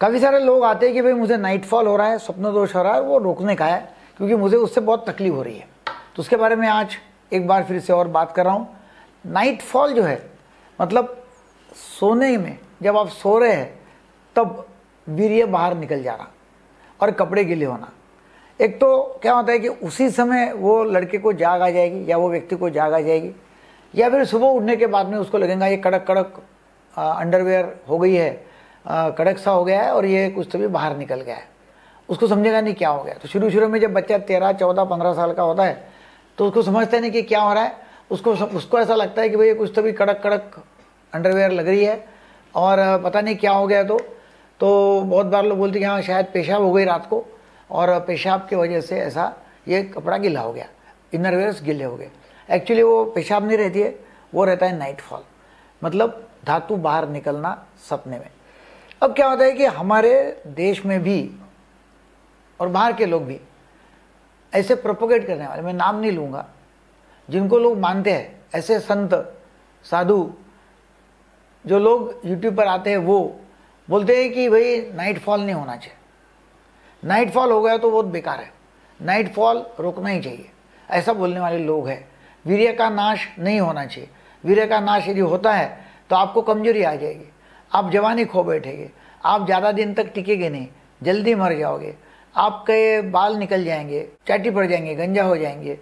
काफ़ी सारे लोग आते हैं कि भाई मुझे नाइटफॉल हो रहा है, स्वप्न दोष हो रहा है, वो रोकने का है क्योंकि मुझे उससे बहुत तकलीफ हो रही है। तो उसके बारे में आज एक बार फिर से और बात कर रहा हूँ। नाइटफॉल जो है मतलब सोने में जब आप सो रहे हैं तब वीर्य बाहर निकल जा रहा और कपड़े गीले होना। एक तो क्या होता है कि उसी समय वो लड़के को जाग आ जाएगी या वो व्यक्ति को जाग आ जाएगी, या फिर सुबह उठने के बाद में उसको लगेगा ये कड़क कड़क अंडरवेयर हो गई है, कड़क सा हो गया है और ये कुछ तो भी बाहर निकल गया है। उसको समझेगा नहीं क्या हो गया। तो शुरू में जब बच्चा 13, 14, 15 साल का होता है तो उसको समझता नहीं कि क्या हो रहा है। उसको ऐसा लगता है कि भाई कुछ तो भी कड़क कड़क अंडरवेयर लग रही है और पता नहीं क्या हो गया। तो बहुत बार लोग बोलते हैं कि हाँ शायद पेशाब हो गई रात को और पेशाब की वजह से ऐसा ये कपड़ा गीला हो गया, इनरवेयर्स गीले हो गए। एक्चुअली वो पेशाब नहीं रहती है, वो रहता है नाइटफॉल, मतलब धातु बाहर निकलना सपने में। अब क्या होता है कि हमारे देश में भी और बाहर के लोग भी ऐसे प्रोपोगेट करने वाले, मैं नाम नहीं लूँगा, जिनको लोग मानते हैं, ऐसे संत साधु जो लोग यूट्यूब पर आते हैं वो बोलते हैं कि भाई नाइटफॉल नहीं होना चाहिए, नाइटफॉल हो गया तो बहुत बेकार है, नाइटफॉल रोकना ही चाहिए, ऐसा बोलने वाले लोग हैं। वीर्य का नाश नहीं होना चाहिए। वीर्य का नाश यदि होता है तो आपको कमजोरी आ जाएगी, आप जवानी खो बैठेंगे, आप ज़्यादा दिन तक टिकेंगे नहीं, जल्दी मर जाओगे, आपके बाल निकल जाएंगे, चाटी पड़ जाएंगे, गंजा हो जाएंगे,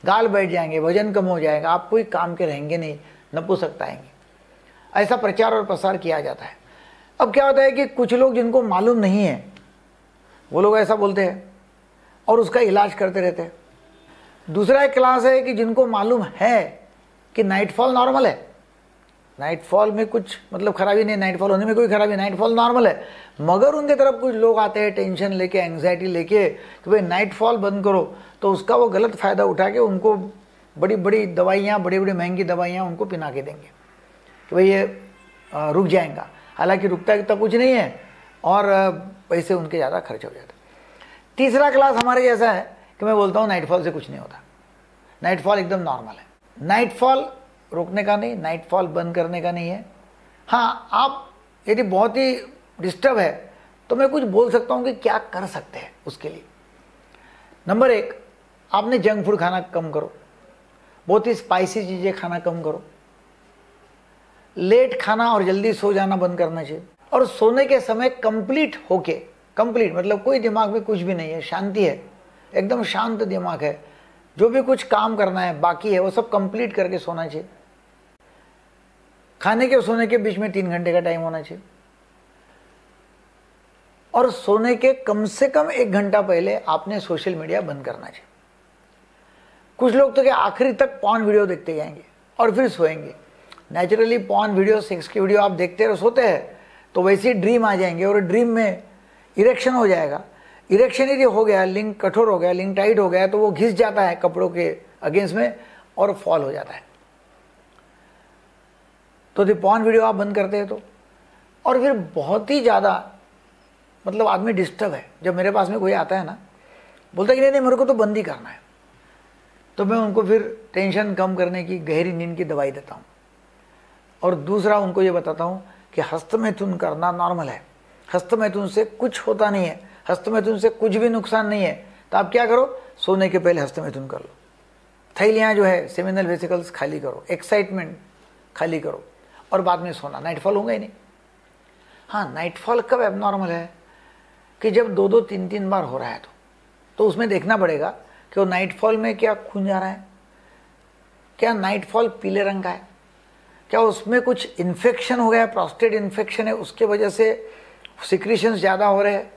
गाल बैठ जाएंगे, वजन कम हो जाएगा, आप कोई काम के रहेंगे नहीं, नपुंसकता आएंगे। ऐसा प्रचार और प्रसार किया जाता है। अब क्या होता है कि कुछ लोग जिनको मालूम नहीं है वो लोग ऐसा बोलते हैं और उसका इलाज करते रहते हैं। दूसरा एक क्लास है कि जिनको मालूम है कि नाइटफॉल नॉर्मल है, नाइटफॉल में कुछ मतलब खराबी नहीं, नाइटफॉल होने में कोई खराबी, नाइटफॉल नॉर्मल है, मगर उनके तरफ कुछ लोग आते हैं टेंशन लेके, एंग्जाइटी लेके कि भाई नाइटफॉल बंद करो, तो उसका वो गलत फ़ायदा उठा के उनको बड़ी बड़ी दवाइयाँ, बड़ी बड़ी महंगी दवाइयाँ उनको पिला के देंगे कि भाई ये रुक जाएगा। हालांकि रुकता तो कुछ नहीं है और पैसे उनके ज़्यादा खर्च हो जाते। तीसरा क्लास हमारे जैसा है कि मैं बोलता हूँ नाइटफॉल से कुछ नहीं होता, नाइटफॉल एकदम नॉर्मल है। नाइटफॉल रोकने का नहीं, नाइटफॉल बंद करने का नहीं है। हाँ, आप यदि बहुत ही डिस्टर्ब है तो मैं कुछ बोल सकता हूँ कि क्या कर सकते हैं उसके लिए। नंबर 1, आपने जंक फूड खाना कम करो, बहुत ही स्पाइसी चीज़ें खाना कम करो, लेट खाना और जल्दी सो जाना बंद करना चाहिए, और सोने के समय कंप्लीट होके, कंप्लीट मतलब कोई दिमाग में कुछ भी नहीं है, शांति है, एकदम शांत दिमाग है, जो भी कुछ काम करना है बाकी है वो सब कंप्लीट करके सोना चाहिए। खाने के और सोने के बीच में 3 घंटे का टाइम होना चाहिए और सोने के कम से कम 1 घंटा पहले आपने सोशल मीडिया बंद करना चाहिए। कुछ लोग तो क्या आखिरी तक पॉर्न वीडियो देखते जाएंगे और फिर सोएंगे। नेचुरली पॉर्न वीडियो, सेक्स की वीडियो आप देखते रहो, सोते हैं तो वैसे ही ड्रीम आ जाएंगे और ड्रीम में इरेक्शन हो जाएगा। इरेक्शन यदि हो गया, लिंक कठोर हो गया, लिंक टाइट हो गया तो वो घिस जाता है कपड़ों के अगेंस्ट में और फॉल हो जाता है। तो यदि पॉर्न वीडियो आप बंद करते हैं तो, और फिर बहुत ही ज़्यादा मतलब आदमी डिस्टर्ब है, जब मेरे पास में कोई आता है ना, बोलता है कि नहीं मेरे को तो बंद ही करना है, तो मैं उनको फिर टेंशन कम करने की गहरी नींद की दवाई देता हूँ। और दूसरा उनको ये बताता हूँ कि हस्तमैथुन करना नॉर्मल है, हस्तमैथुन से कुछ होता नहीं है, हस्तमैथुन से कुछ भी नुकसान नहीं है। तो आप क्या करो, सोने के पहले हस्तमैथुन कर लो, थैलियाँ जो है सेमिनल वेसिकल्स खाली करो, एक्साइटमेंट खाली करो और बाद में सोना। नाइटफॉल होगा ही नहीं। हाँ, नाइटफॉल कब एबनॉर्मल है कि जब 2-2, 3-3 बार हो रहा है तो उसमें देखना पड़ेगा कि वो नाइटफॉल में क्या खून जा रहा है, क्या नाइटफॉल पीले रंग का है, क्या उसमें कुछ इन्फेक्शन हो गया है, प्रोस्टेट इन्फेक्शन है उसके वजह से सिक्रीशंस ज़्यादा हो रहे हैं,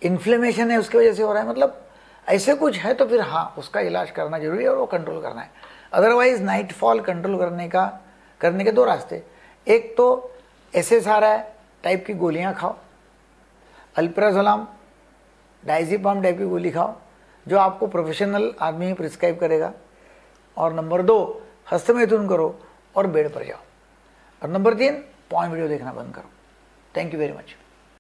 इन्फ्लेमेशन है उसकी वजह से हो रहा है, मतलब ऐसे कुछ है तो फिर हाँ उसका इलाज करना जरूरी है और वो कंट्रोल करना है। अदरवाइज नाइटफॉल कंट्रोल करने के 2 रास्ते, एक तो SSRI टाइप की गोलियां खाओ, अल्प्राजोलाम, डायज़ेपाम टाइप की गोली खाओ जो आपको प्रोफेशनल आदमी ही प्रिस्क्राइब करेगा, और नंबर 2 हस्तमैथुन करो और बेड पर जाओ, और नंबर 3 पॉर्न वीडियो देखना बंद करो। Thank you very much.